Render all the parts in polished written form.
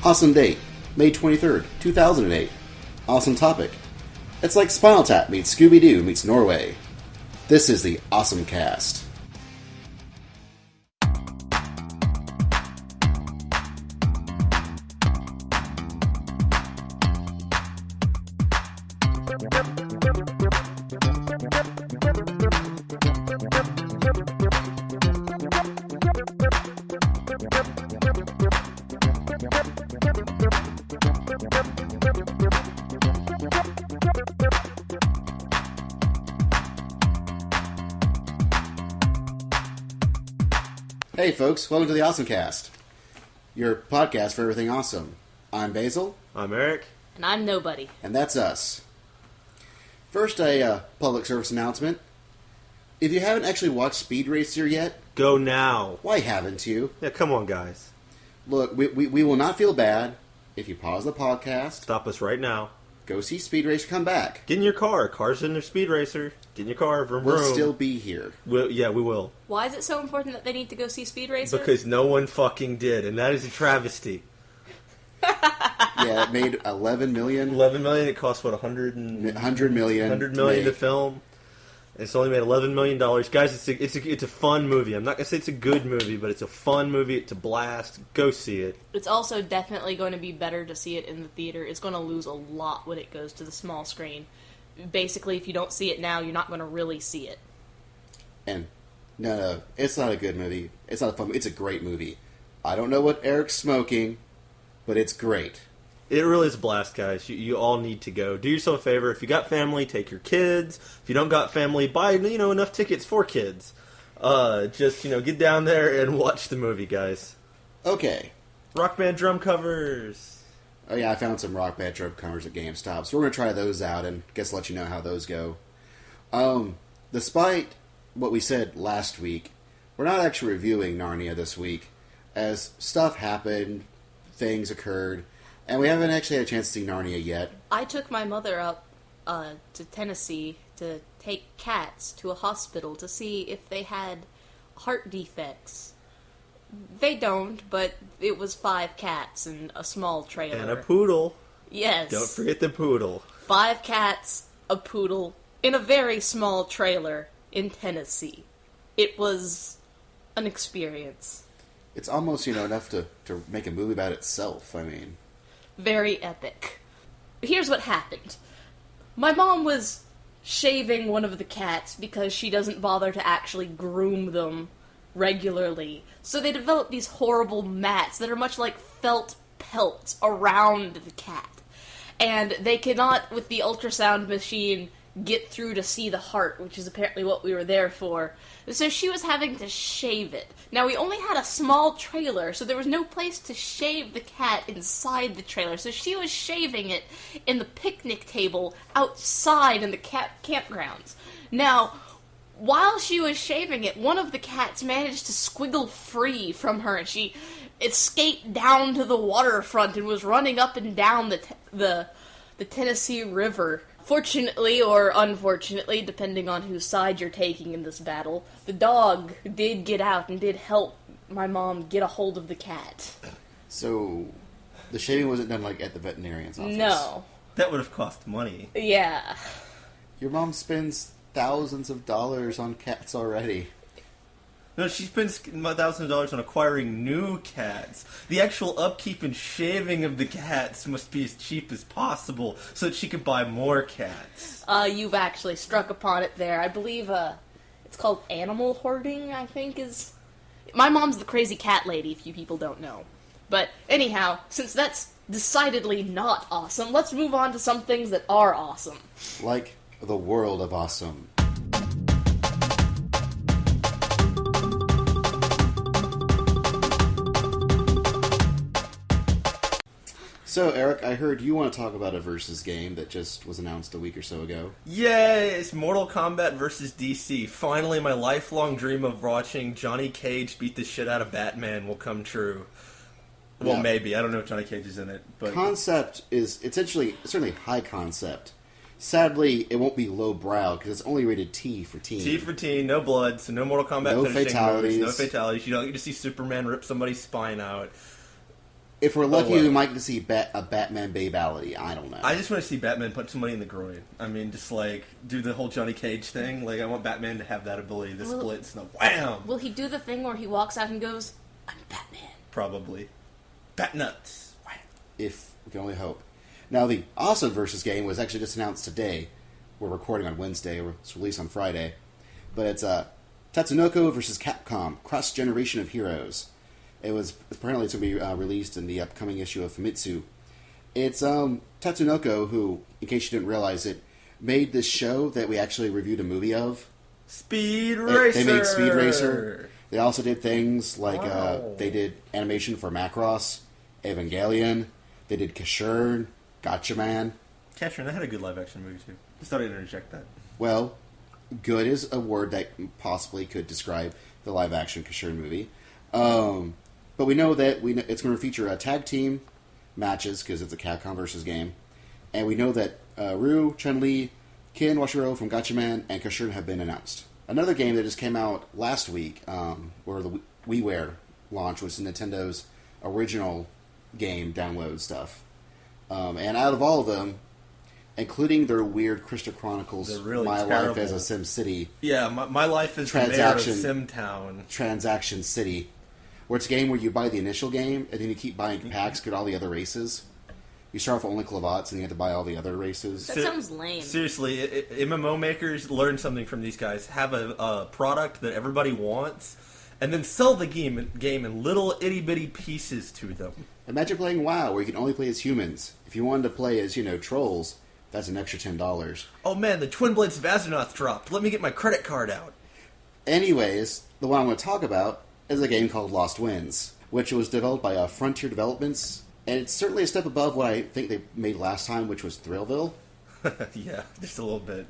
Awesome date, May 23rd, 2008. Awesome topic. It's like Spinal Tap meets Scooby-Doo meets Norway. This is the OSMcast. Hey folks, welcome to the OSMcast, your podcast for everything awesome. I'm Basil. I'm Eric. And I'm nobody. And that's us. First, a public service announcement. If you haven't actually watched Speed Racer yet, go now. Why haven't you? Yeah, come on, guys. Look, we will not feel bad if you pause the podcast. Stop us right now. Go see Speed Racer, come back. Get in your car. Car's in their Speed Racer. Get in your car. Vroom, vroom. We'll still be here. Yeah, we will. Why is it so important that they need to go see Speed Racer? Because no one fucking did, and that is a travesty. Yeah, it made $11 million. $11 million. It cost, what, $100 million. $100 million to film. It's only made $11 million. Guys, it's a fun movie. I'm not going to say it's a good movie, but it's a fun movie. It's a blast. Go see it. It's also definitely going to be better to see it in the theater. It's going to lose a lot when it goes to the small screen. Basically, if you don't see it now, you're not going to really see it. And, no, it's not a good movie. It's not a fun movie. It's a great movie. I don't know what Eric's smoking, but it's great. It really is a blast, guys. You all need to go. Do yourself a favor. If you got family, take your kids. If you don't got family, buy enough tickets for kids. Just get down there and watch the movie, guys. Okay. Rock band drum covers. Oh yeah, I found some Rock Band drum covers at GameStop, so we're gonna try those out and guess let you know how those go. Despite what we said last week, we're not actually reviewing Narnia this week, as stuff happened, things occurred. And we haven't actually had a chance to see Narnia yet. I took my mother up to Tennessee to take cats to a hospital to see if they had heart defects. They don't, but it was 5 cats and a small trailer. And a poodle. Yes. Don't forget the poodle. 5 cats, a poodle, in a very small trailer in Tennessee. It was an experience. It's almost, enough to make a movie about itself, I mean. Very epic. Here's what happened. My mom was shaving one of the cats because she doesn't bother to actually groom them regularly. So they developed these horrible mats that are much like felt pelts around the cat. And they cannot, with the ultrasound machine, get through to see the heart, which is apparently what we were there for. So she was having to shave it. Now, we only had a small trailer, so there was no place to shave the cat inside the trailer. So she was shaving it in the picnic table outside in the campgrounds. Now, while she was shaving it, one of the cats managed to squiggle free from her, and she escaped down to the waterfront and was running up and down the Tennessee River. Fortunately, or unfortunately, depending on whose side you're taking in this battle, the dog did get out and did help my mom get a hold of the cat. So, the shaving wasn't done, at the veterinarian's office? No. That would have cost money. Yeah. Your mom spends thousands of dollars on cats already. No, she spends thousands of dollars on acquiring new cats. The actual upkeep and shaving of the cats must be as cheap as possible so that she can buy more cats. You've actually struck upon it there. I believe, it's called animal hoarding, I think is... My mom's the crazy cat lady, if you people don't know. But anyhow, since that's decidedly not awesome, let's move on to some things that are awesome. Like the world of awesome. So, Eric, I heard you want to talk about a versus game that just was announced a week or so ago. Yay! It's Mortal Kombat vs. DC. Finally, my lifelong dream of watching Johnny Cage beat the shit out of Batman will come true. Well, Yeah. maybe. I don't know if Johnny Cage is in it. But Concept is certainly high concept. Sadly, it won't be lowbrow because it's only rated T for teen. T for teen, no blood, so no Mortal Kombat No finishing fatalities. moves, no fatalities. You don't get to see Superman rip somebody's spine out. If we're lucky, well. we might get to see a Batman Babality. I don't know. I just want to see Batman punch somebody in the groin. I mean, just like do the whole Johnny Cage thing. Like I want Batman to have that ability, the splits, and the wham. Will he do the thing where he walks out and goes, "I'm Batman"? Probably. Bat nuts. Wham. If we can only hope. Now, the Awesome Versus game was actually just announced today. We're recording on Wednesday. It's released on Friday. But it's Tatsunoko versus Capcom, Cross Generation of Heroes. It was apparently it's going to be released in the upcoming issue of Famitsu. It's Tatsunoko, who, in case you didn't realize it, made this show that we actually reviewed a movie of. Speed Racer. They made Speed Racer. They also did things like Wow. they did animation for Macross, Evangelion. They did Kashurn, Gatchaman. Catherine, that had a good live action movie too. Just thought I'd interject that. Well, good is a word that possibly could describe the live action Kashurn movie. But we know that it's going to feature tag team matches because it's a Capcom versus game. And we know that Ryu, Chun-Li, Ken Washiro from Gatchaman, and Kashurn have been announced. Another game that just came out last week, where the WiiWare launch was Nintendo's original game download stuff. And out of all of them, including their weird Crystal Chronicles, really My terrible. Life as a Sim City, Yeah, my life is the mayor of Simtown. Transaction City, where it's a game where you buy the initial game, and then you keep buying packs, get all the other races. You start off with only Clavats, and you have to buy all the other races. That sounds lame. Seriously, MMO makers learn something from these guys. Have a product that everybody wants, and then sell the game in little itty-bitty pieces to them. Imagine playing WoW, where you can only play as humans. If you wanted to play as, trolls, that's an extra $10. Oh man, the Twin Blades of Azeroth dropped. Let me get my credit card out. Anyways, the one I'm going to talk about is a game called Lost Winds, which was developed by Frontier Developments, and it's certainly a step above what I think they made last time, which was Thrillville. Yeah, just a little bit.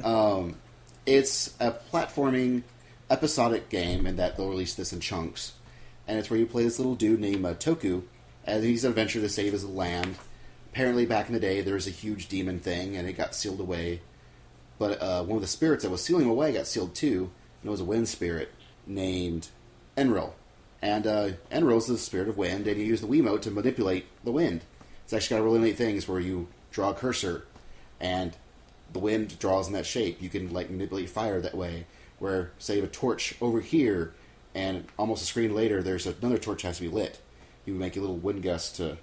It's a platforming, episodic game, in that they'll release this in chunks. And it's where you play this little dude named Toku, as he's an adventure to save his land. Apparently, back in the day, there was a huge demon thing, and it got sealed away. But one of the spirits that was sealing him away got sealed too, and it was a wind spirit named Enril. And Enril's the spirit of wind, and you use the Wiimote to manipulate the wind. It's actually got a really neat thing, is where you draw a cursor, and the wind draws in that shape. You can manipulate fire that way, where, say, you have a torch over here, and almost a screen later, there's another torch that has to be lit. You make a little wind gust to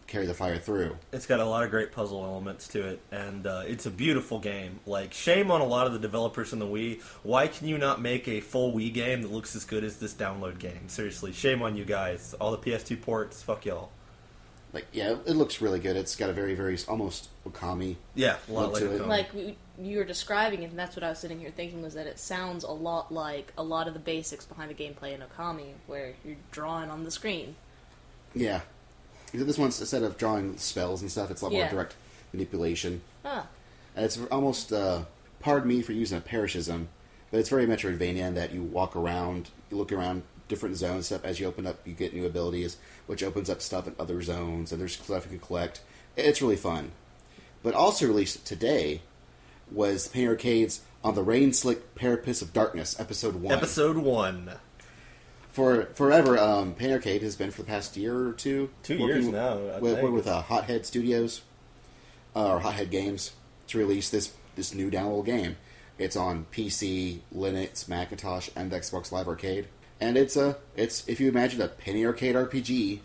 carry the fire through. It's got a lot of great puzzle elements to it, and it's a beautiful game. Shame on a lot of the developers in the Wii. Why can you not make a full Wii game that looks as good as this download game? Seriously, shame on you guys. All the PS2 ports, fuck y'all. It looks really good. It's got a very, very, almost Okami Yeah, a lot look like to it. Okami. You were describing it, and that's what I was sitting here thinking, was that it sounds a lot like a lot of the basics behind the gameplay in Okami, where you're drawing on the screen. Yeah. This one's, instead of drawing spells and stuff, it's a lot more direct manipulation. Huh. And it's almost, pardon me for using a parishism, but it's very Metroidvania in that you walk around, you look around different zones, stuff. As you open up, you get new abilities, which opens up stuff in other zones, and there's stuff you can collect. It's really fun. But also released today was Penny Arcade's On the Rain Slick Parapets of Darkness, Episode 1. Episode 1. For forever, Penny Arcade has been for the past year or two. 2 years now. With Hothead Studios, or Hothead Games, to release this new downloadable game. It's on PC, Linux, Macintosh, and Xbox Live Arcade. And it's if you imagine a Penny Arcade RPG,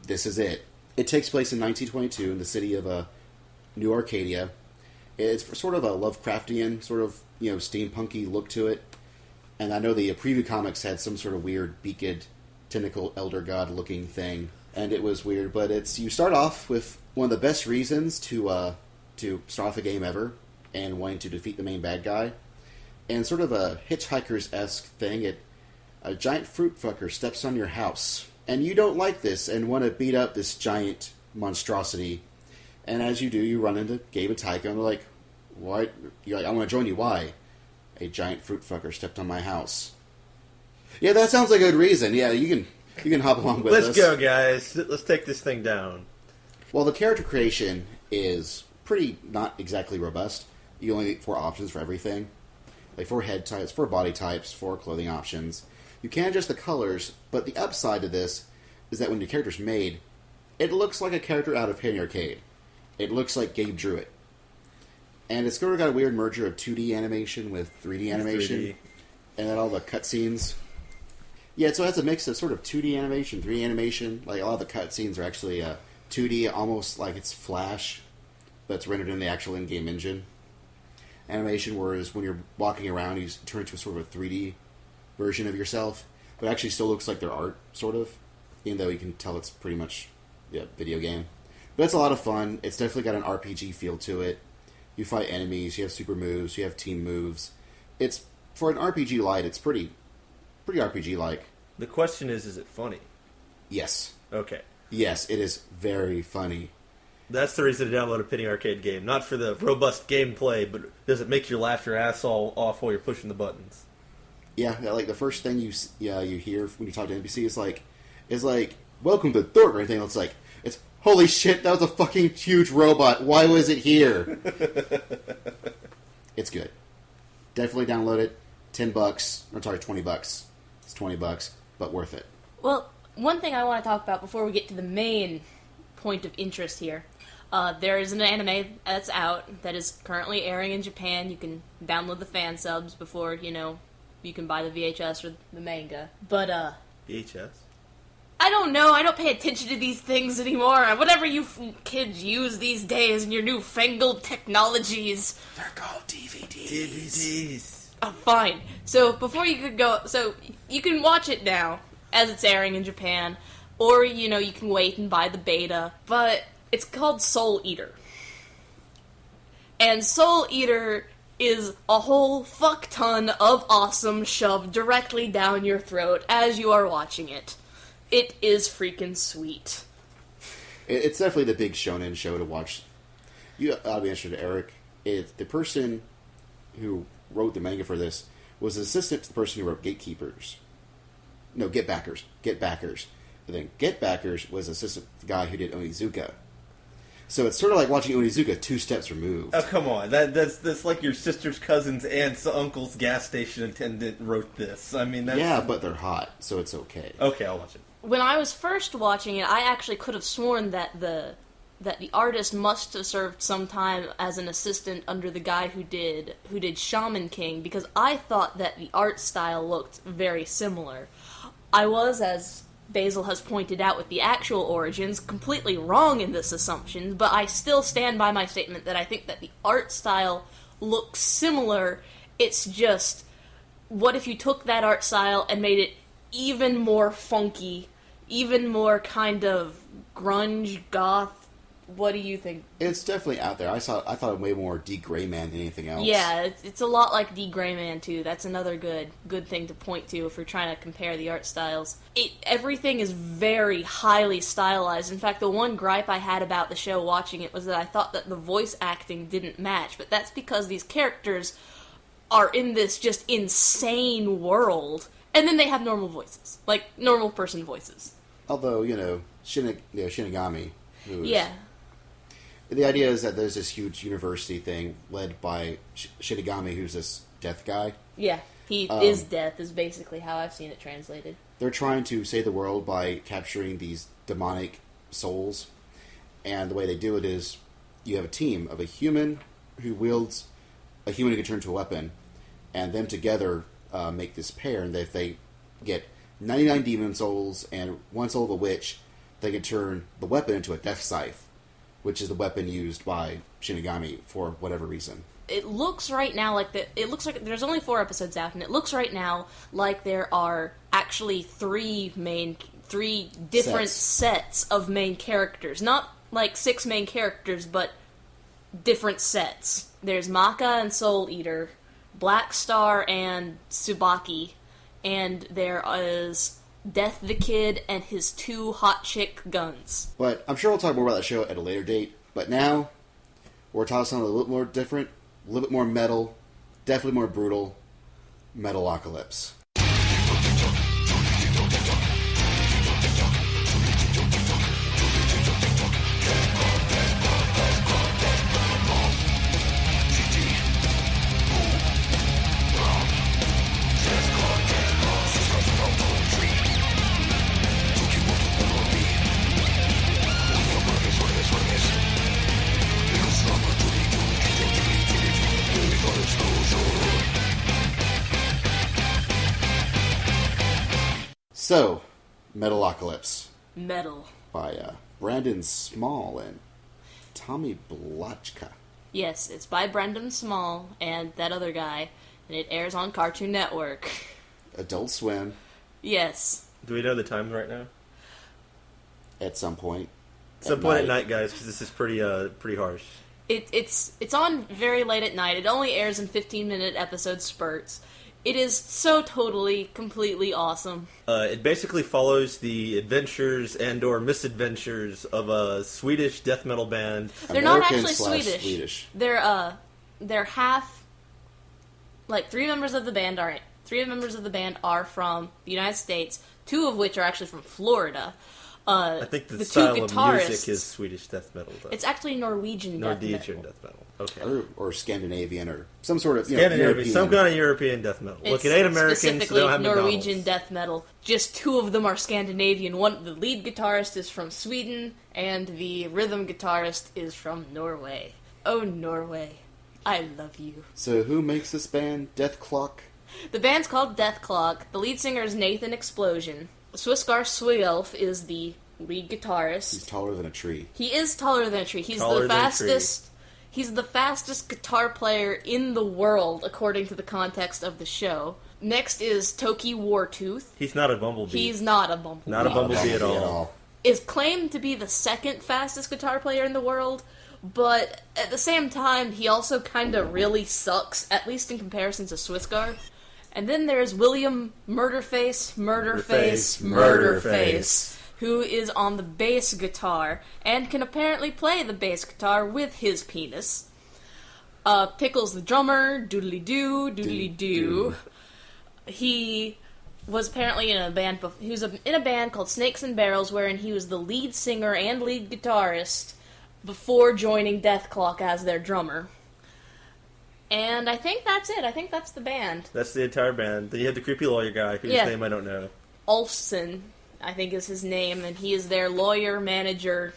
this is it. It takes place in 1922 in the city of New Arcadia. It's sort of a Lovecraftian, sort of steampunky look to it. And I know the preview comics had some sort of weird beaked, tentacle elder god looking thing, and it was weird. But you start off with one of the best reasons to start off a game ever, and wanting to defeat the main bad guy, and sort of a Hitchhiker's-esque thing. A giant fruit fucker steps on your house, and you don't like this and want to beat up this giant monstrosity. And as you do, you run into Gabe and Taika, and they're like, "What?" You're like, "I want to join you." Why? A giant fruit fucker stepped on my house. Yeah, that sounds like a good reason. Yeah, you can hop along with us. Let's go, guys. Let's take this thing down. Well, the character creation is pretty not exactly robust. You only get 4 options for everything. 4 head types, 4 body types, 4 clothing options. You can adjust the colors, but the upside to this is that when your character's made, It looks like a character out of Penny Arcade. It looks like Gabe drew it. And it's sort of got a weird merger of 2D animation with 3D animation. 3D. And then all the cutscenes. Yeah, so it has a mix of sort of 2D animation, 3D animation. Like, a lot of the cutscenes are actually 2D, almost like it's Flash, but it's rendered in the actual in-game engine animation, whereas when you're walking around, you turn into a sort of a 3D version of yourself. But it actually still looks like their art, sort of, even though you can tell it's pretty much a video game. But it's a lot of fun. It's definitely got an RPG feel to it. You fight enemies, you have super moves, you have team moves. It's, for an RPG light, it's pretty RPG-like. The question is it funny? Yes. Okay. Yes, it is very funny. That's the reason to download a Penny Arcade game. Not for the robust gameplay, but does it make you laugh your ass all off while you're pushing the buttons? Yeah, like the first thing you hear when you talk to NPC is like, welcome to Thork or anything. It's holy shit, that was a fucking huge robot. Why was it here? It's good. Definitely download it. $10. I'm sorry, $20. It's $20, but worth it. Well, one thing I want to talk about before we get to the main point of interest here. There is an anime that's out that is currently airing in Japan. You can download the fan subs before, you can buy the VHS or the manga. But, VHS? I don't know. I don't pay attention to these things anymore. Whatever you kids use these days in your newfangled technologies. They're called DVDs. Oh, fine. So, before you could go... So, you can watch it now, as it's airing in Japan. Or, you can wait and buy the beta. But it's called Soul Eater. And Soul Eater is a whole fuck ton of awesome shoved directly down your throat as you are watching it. It is freaking sweet. It's definitely the big shonen show to watch. You ought to be interested, Eric. The person who wrote the manga for this was assistant to the person who wrote Gatekeepers. No, Get Backers. And then Get Backers was assistant to the guy who did Onizuka. So it's sort of like watching Onizuka 2 steps removed. Oh, come on. That's like your sister's cousin's aunt's uncle's gas station attendant wrote this. I mean, that's... Yeah, but they're hot, so it's okay. Okay, I'll watch it. When I was first watching it, I actually could have sworn that the artist must have served some time as an assistant under the guy who did Shaman King, because I thought that the art style looked very similar. I was, as Basil has pointed out with the actual origins, completely wrong in this assumption, but I still stand by my statement that I think that the art style looks similar. It's just, what if you took that art style and made it even more funky, even more kind of grunge, goth? What do you think? It's definitely out there. I thought it way more D. Grayman than anything else. Yeah, it's a lot like D. Grayman too. That's another good thing to point to if we're trying to compare the art styles. Everything is very highly stylized. In fact, the one gripe I had about the show watching it was that I thought that the voice acting didn't match, but that's because these characters are in this just insane world, and then they have normal voices, like normal person voices. Although, Shinigami, Yeah. The idea is that there's this huge university thing led by Shinigami, who's this death guy. Yeah, he is death, is basically how I've seen it translated. They're trying to save the world by capturing these demonic souls. And the way they do it is you have a team of a human who wields a human who can turn into a weapon, and them together make this pair. And if they get 99 demon souls and 1 soul of a witch, they can turn the weapon into a death scythe, which is the weapon used by Shinigami for whatever reason. It looks right now like it looks like there's only 4 episodes out, and it looks right now like there are actually 3 different sets of main characters. Not like 6 main characters, but different sets. There's Maka and Soul Eater, Black Star and Tsubaki, and there is Death the Kid and his 2 hot chick guns. But I'm sure we'll talk more about that show at a later date. But now, we're talking something a little bit more different, a little bit more metal, definitely more brutal. Metalocalypse. So, Metalocalypse Metal. by Brandon Small and Tommy Blotchka. Yes, it's by Brendan Small and that other guy, and it airs on Cartoon Network. Adult Swim Yes. Do we know the time right now? at some point. Some point at night, guys, because this is pretty harsh. It's on very late at night. It only airs in 15-minute episode spurts. It is so totally, completely awesome. It basically follows the adventures and/or misadventures of a Swedish death metal band. They're not American actually / Swedish. They're half. Like three members of the band are from the United States. 2 of which are actually from Florida. I think the two style of guitarists, music is Swedish death metal, though. It's actually Norwegian death metal. Okay. Or Scandinavian, or some sort of Scandinavian, European. some kind of European death metal. It's Look, it ain't American, so they specifically don't have Norwegian McDonald's. death metal. Just 2 of them are Scandinavian. The lead guitarist is from Sweden, and the rhythm guitarist is from Norway. Oh, Norway, I love you. So who makes this band? Death Clock? The band's called Death Clock. The lead singer is Nathan Explosion. Swiskar Swielf is the lead guitarist. He's taller than a tree. He is taller than a tree. He's Taller the than a fastest. He's the fastest guitar player in the world, according to the context of the show. Next is Toki Wartooth. He's not a bumblebee. He's not a bumblebee. Not a bumblebee at all. Is claimed to be the second fastest guitar player in the world, but at the same time, he also kind of really sucks, at least in comparison to Swiskar. And then there's William Murderface, who is on the bass guitar, and can apparently play the bass guitar with his penis. Pickles the drummer, doodly-doo. He was apparently in a band. He was in a band called Snakes and Barrels, wherein he was the lead singer and lead guitarist before joining Death Clock as their drummer. And I think that's it. I think that's the band. That's the entire band. Then you have the creepy lawyer guy, whose name I don't know. Olfson, I think is his name, and he is their lawyer, manager,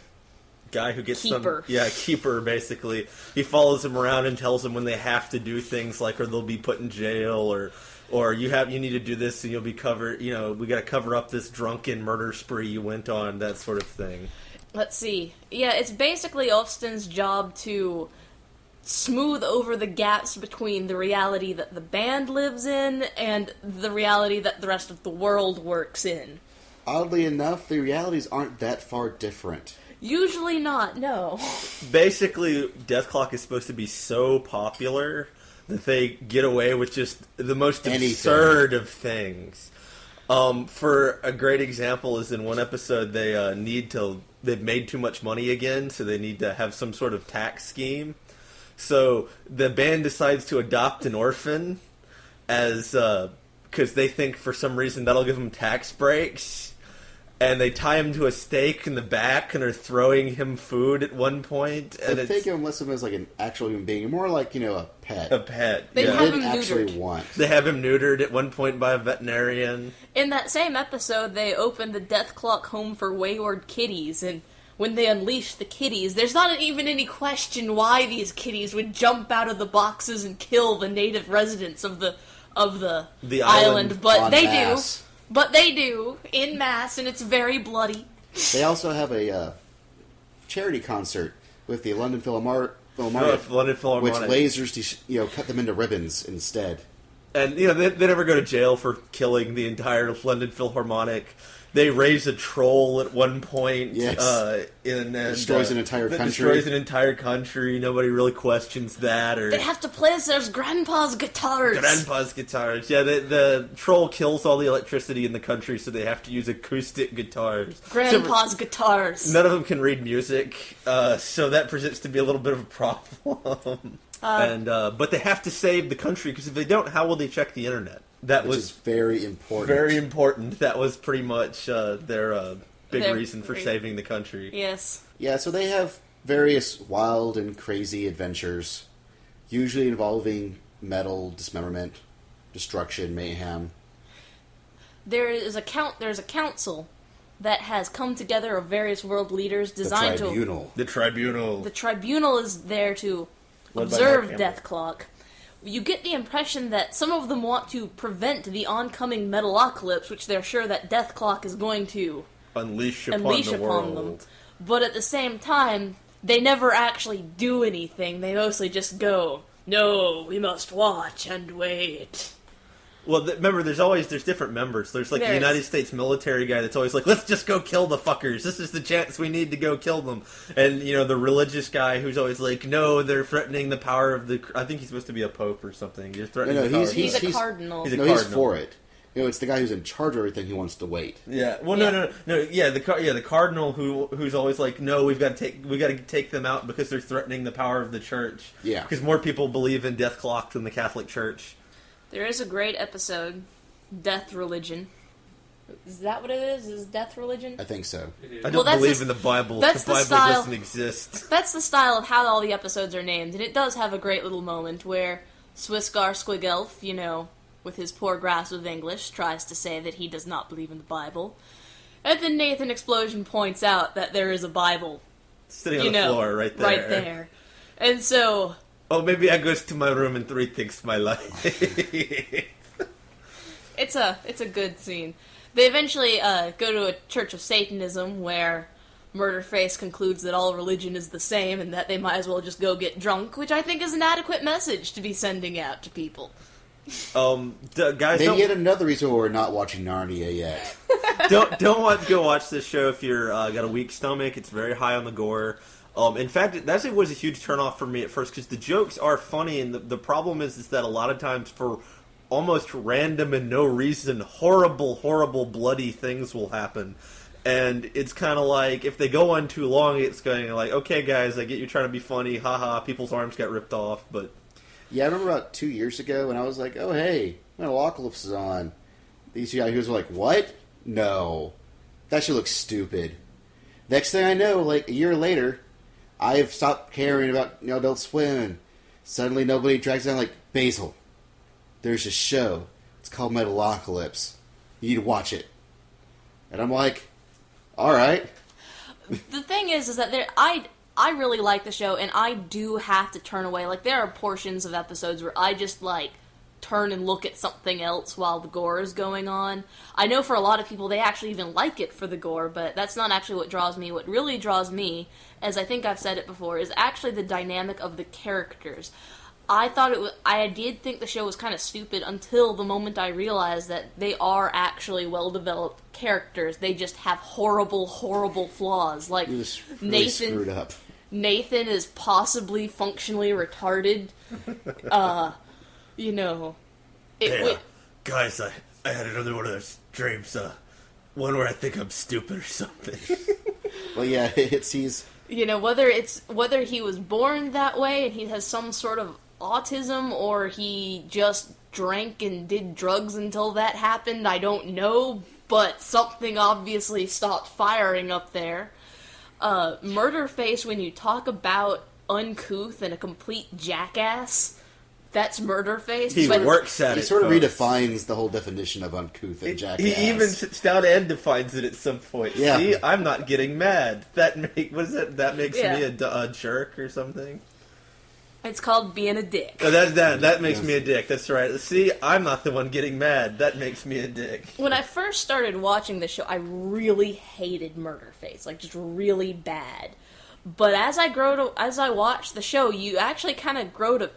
guy who gets keeper. Keeper, basically. He follows them around and tells them when they have to do things, like, or they'll be put in jail, or you need to do this and you'll be covered, we gotta cover up this drunken murder spree you went on, that sort of thing. Let's see. Yeah, it's basically Olfson's job to smooth over the gaps between the reality that the band lives in and the reality that the rest of the world works in. Oddly enough, the realities aren't that far different. Usually not, no. Basically, Death Clock is supposed to be so popular that they get away with just the most absurd of things. For a great example is in one episode they've made too much money again, so they need to have some sort of tax scheme. So the band decides to adopt an orphan because they think for some reason that'll give them tax breaks. And they tie him to a stake in the back and are throwing him food at one point. And I think of him less as like an actual human being, more like, a pet. A pet. They have him actually neutered. want. They have him neutered at one point by a veterinarian. In that same episode, they open the Death Clock home for wayward kitties, and when they unleash the kitties, there's not even any question why these kitties would jump out of the boxes and kill the native residents of the island, but they do. But they do, in mass, and it's very bloody. They also have a charity concert with the London Philharmonic, London Philharmonic, which lasers to cut them into ribbons instead. And they never go to jail for killing the entire London Philharmonic. They raise a troll at one point. Yes. Destroys an entire country. Destroys an entire country. Nobody really questions that. They have to play their grandpa's guitars. Grandpa's guitars. Yeah, the troll kills all the electricity in the country, so they have to use acoustic guitars. Grandpa's guitars. None of them can read music, so that presents to be a little bit of a problem. But they have to save the country, because if they don't, how will they check the internet? Which was very important. Very important. That was pretty much their reason for saving the country. Yes. Yeah, so they have various wild and crazy adventures, usually involving metal, dismemberment, destruction, mayhem. There's a council that has come together of various world leaders designed The Tribunal. The Tribunal. The Tribunal is there to observe Death Clock. you get the impression that some of them want to prevent the oncoming Metalocalypse, which they're sure that Death Clock is going to unleash upon the world. them. But at the same time, they never actually do anything. They mostly just go, "No, we must watch and wait." Well, remember, there's different members. There's the United States military guy that's always like, let's just go kill the fuckers. This is the chance we need to go kill them. And, the religious guy who's always like, no, they're threatening the power of the... I think he's supposed to be a pope or something. You're threatening the power he's a cardinal. He's for it. It's the guy who's in charge of everything. He wants to wait. Yeah. Well, no. Yeah, the cardinal who's always like, no, we got to take them out because they're threatening the power of the church. Yeah. Because more people believe in Death Clock than the Catholic Church. There is a great episode, Death Religion. Is that what it is? Is Death Religion? I think so. I don't believe in the Bible. The Bible doesn't exist. That's the style of how all the episodes are named, and it does have a great little moment where Swissgar Squigelf, with his poor grasp of English, tries to say that he does not believe in the Bible. And then Nathan Explosion points out that there is a Bible. Sitting on the floor right there. Right there. And so... Oh, maybe I goes to my room and rethinks my life. It's a good scene. They eventually go to a Church of Satanism where Murderface concludes that all religion is the same and that they might as well just go get drunk, which I think is an adequate message to be sending out to people. Guys, maybe yet another reason why we're not watching Narnia yet. don't go watch this show if you're got a weak stomach. It's very high on the gore. In fact, that actually was a huge turnoff for me at first because the jokes are funny, and the problem is that a lot of times for almost random and no reason, horrible, bloody things will happen. And it's kind of like, if they go on too long, it's going like, okay, guys, I get you trying to be funny, haha, people's arms got ripped off, but... Yeah, I remember about 2 years ago when I was like, oh, hey, Metalocalypse is on. These guys were like, what? No. That shit looks stupid. Next thing I know, a year later... I've stopped caring about Adult Swim, and suddenly nobody drags down Basil. There's a show. It's called Metalocalypse. You need to watch it. And I'm like, all right. The thing is that I really like the show, and I do have to turn away. There are portions of episodes where I just turn and look at something else while the gore is going on. I know for a lot of people they actually even like it for the gore, but that's not actually what draws me. What really draws me, as I think I've said it before, is actually the dynamic of the characters. I did think the show was kind of stupid until the moment I realized that they are actually well-developed characters. They just have horrible flaws. Really screwed up. Nathan is possibly functionally retarded. Guys, I had another one of those dreams, one where I think I'm stupid or something. Well, yeah, he's... whether he was born that way and he has some sort of autism, or he just drank and did drugs until that happened, I don't know, but something obviously stopped firing up there. Murderface, when you talk about uncouth and a complete jackass... That's Murderface. He works at it. He sort of redefines the whole definition of uncouth and jackass. He even sits down and defines it at some point. Yeah. See, I'm not getting mad. That makes me a jerk or something. It's called being a dick. Oh, that makes me a dick. That's right. See, I'm not the one getting mad. That makes me a dick. When I first started watching the show, I really hated Murderface, just really bad. But as I watched the show, you actually kind of grow to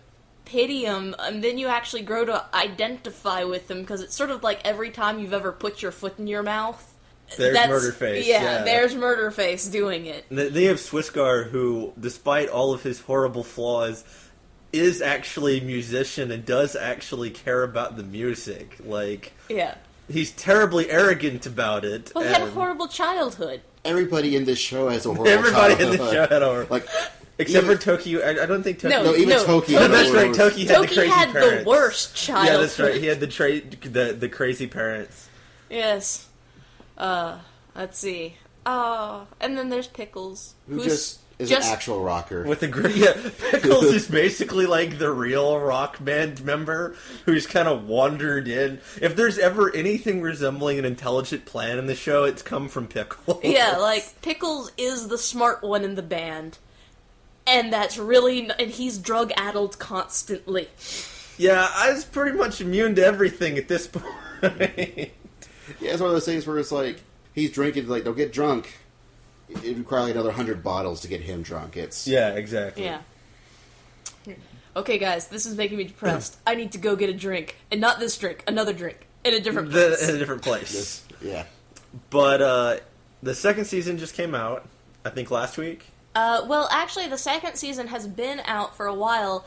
pity him, and then you actually grow to identify with him, because it's sort of like every time you've ever put your foot in your mouth. There's Murderface. Yeah, there's Murderface doing it. They have Swissgar, who, despite all of his horrible flaws, is actually a musician and does actually care about the music. Yeah. He's terribly arrogant about it. Well, he had a horrible childhood. Everybody in this show has a horrible childhood. Everybody in this show had a horrible... Except for Toki, I don't think Toki... No, even Toki. Oh, that's right, Toki had the crazy parents. Toki had the worst childhood. Yeah, that's right, he had the crazy parents. Yes. Let's see. And then there's Pickles. Who just is an actual rocker. Pickles is basically the real rock band member who's kind of wandered in. If there's ever anything resembling an intelligent plan in the show, it's come from Pickles. Yeah, Pickles is the smart one in the band. And that's really... And he's drug-addled constantly. Yeah, I was pretty much immune to everything at this point. Yeah, it's one of those things where it's like, he's drinking, like, they'll get drunk. It'd require like another 100 bottles to get him drunk. Yeah, exactly. Yeah. Okay, guys, this is making me depressed. I need to go get a drink. And not this drink, another drink. In a different place. In a different place. Yeah. But, the second season just came out, I think last week. Well, actually, the second season has been out for a while.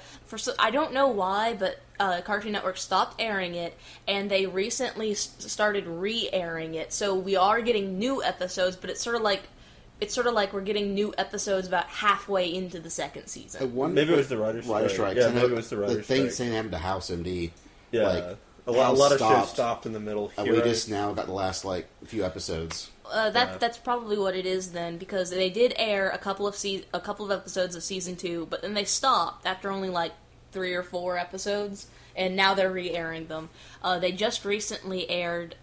I don't know why, but Cartoon Network stopped airing it, and they recently started re-airing it. So we are getting new episodes, but it's sort of like we're getting new episodes about halfway into the second season. Maybe it was the writer's strike. Yeah, maybe it was the writer's strike. The thing saying happened to House MD. Yeah, like, a lot of shows stopped in the middle. And we just now got the last few episodes. That's probably what it is then, because they did air a couple of episodes of season 2, but then they stopped after only like 3 or 4 episodes, and now they're re-airing them. They just recently aired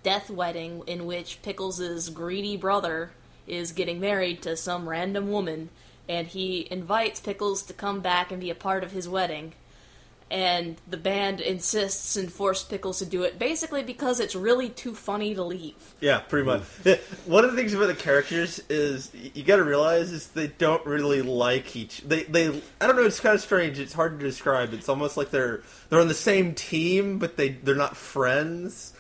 Death Wedding, in which Pickles' greedy brother is getting married to some random woman, and he invites Pickles to come back and be a part of his wedding. And the band insists and forces Pickles to do it, basically because it's really too funny to leave. Yeah, pretty much. One of the things about the characters is, you gotta realize, is they don't really like They I don't know, it's kind of strange, it's hard to describe. It's almost like they're on the same team, but they're not friends.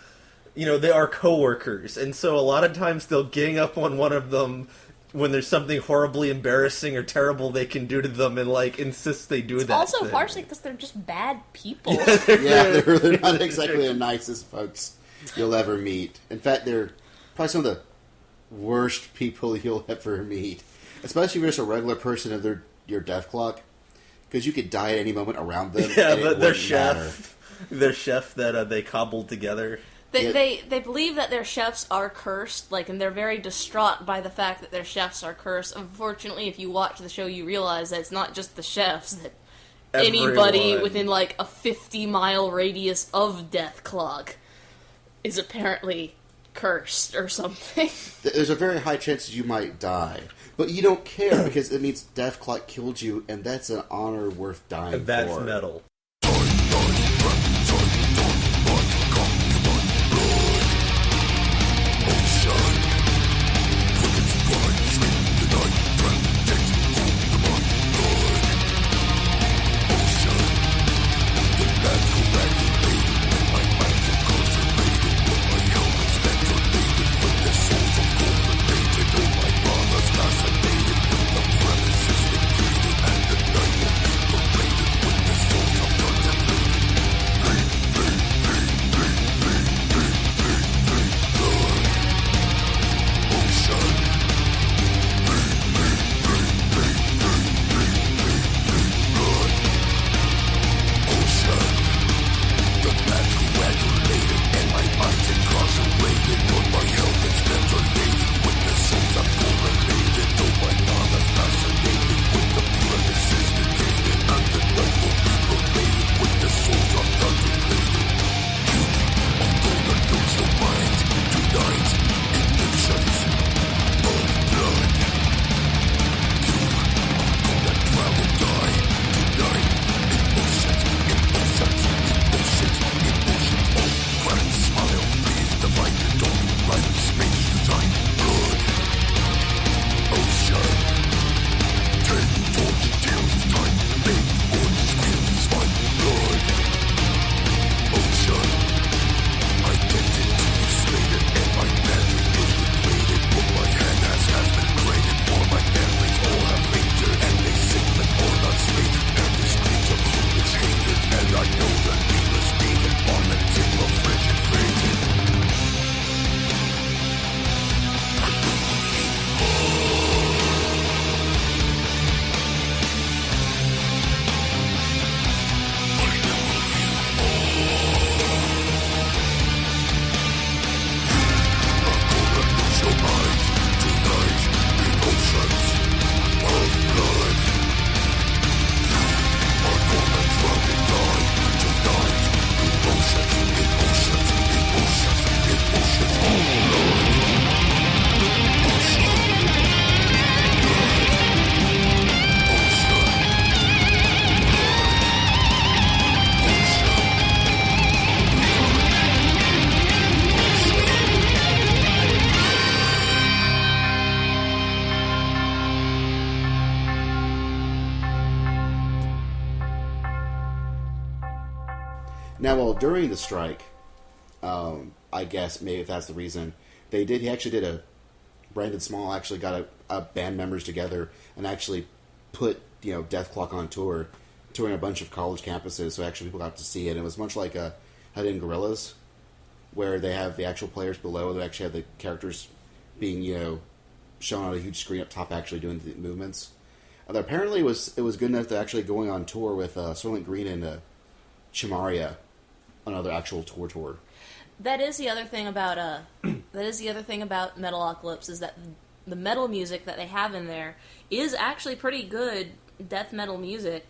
You know, they are coworkers, and so a lot of times they'll gang up on one of them when there's something horribly embarrassing or terrible they can do to them, and like insist they do that. Also, thing. partially because they're just bad people. They're not exactly the nicest folks you'll ever meet. In fact, they're probably some of the worst people you'll ever meet, especially if you're just a regular person of your death clock, because you could die at any moment around them. Yeah, but their chef that they cobbled together. They believe that their chefs are cursed, and they're very distraught by the fact that their chefs are cursed. Unfortunately, if you watch the show, you realize that it's not just the chefs, that anybody within, a 50-mile radius of Death Clock is apparently cursed or something. There's a very high chance that you might die, but you don't care, because it means Death Clock killed you, and that's an honor worth dying and that's for. metal. Now, well, during the strike, I guess maybe if that's the reason, he actually did Brandon Small actually got a band members together and actually put, Death Clock on tour, touring a bunch of college campuses, so actually people got to see it. It was much like Hidden Gorillas, where they have the actual players below, they actually have the characters being, shown on a huge screen up top actually doing the movements. Apparently it was good enough to actually going on tour with Soylent Green and Chimaria, another actual tour. That is the other thing about Metalocalypse, is that the metal music that they have in there is actually pretty good death metal music.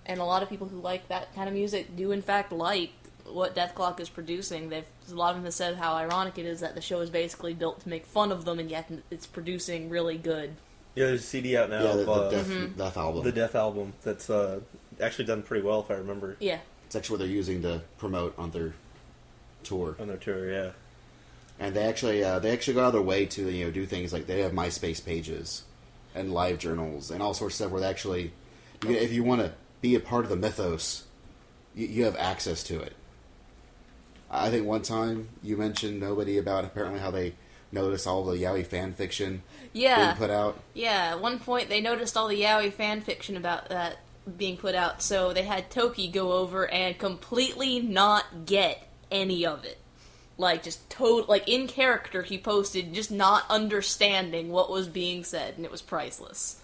And a lot of people who like that kind of music do in fact like what Death Clock is producing. A lot of them have said how ironic it is that the show is basically built to make fun of them, and yet it's producing really good. Yeah, there's a CD out now of Death album. The Death album that's actually done pretty well, if I remember. Yeah. It's actually what they're using to promote on their tour. On their tour, yeah. And they actually go out of their way to do things like they have MySpace pages and live journals and all sorts of stuff where they actually, if you want to be a part of the mythos, you have access to it. I think one time you mentioned nobody about apparently how they noticed all the Yaoi fan fiction being put out. Yeah, at one point they noticed all the Yaoi fan fiction about that being put out, so they had Toki go over and completely not get any of it. Like, just in character he posted, just not understanding what was being said, and it was priceless.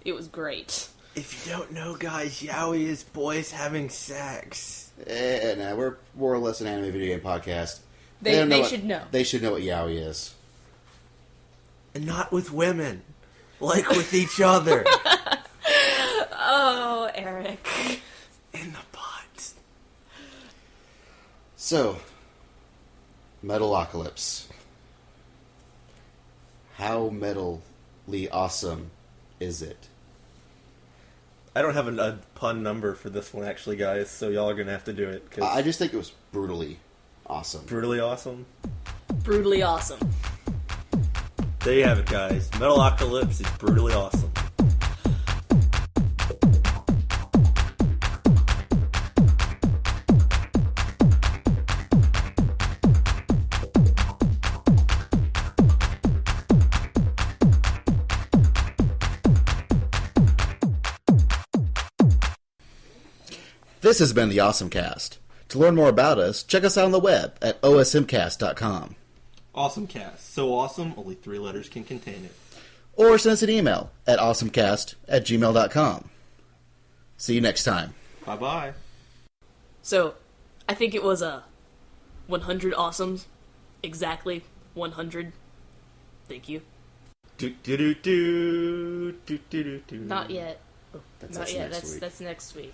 It was great. If you don't know, guys, yaoi is boys having sex. No, we're more or less an anime video game podcast. They should know. They should know what yaoi is. And not with women. Like with each other. Oh, Eric. In the butt. So, Metalocalypse. How metally awesome is it? I don't have a pun number for this one, actually, guys, so y'all are going to have to do it. I just think it was brutally awesome. Brutally awesome? Brutally awesome. There you have it, guys. Metalocalypse is brutally awesome. This has been the OSMcast. To learn more about us, check us out on the web at OSMcast.com. OSMcast. So awesome, only 3 letters can contain it. Or send us an email at awesomecast@gmail.com. See you next time. Bye-bye. So, I think it was 100 awesomes. Exactly 100. Thank you. Do-do-do-do. Do-do-do-do. Not yet. That's Not next yet. week. That's next week.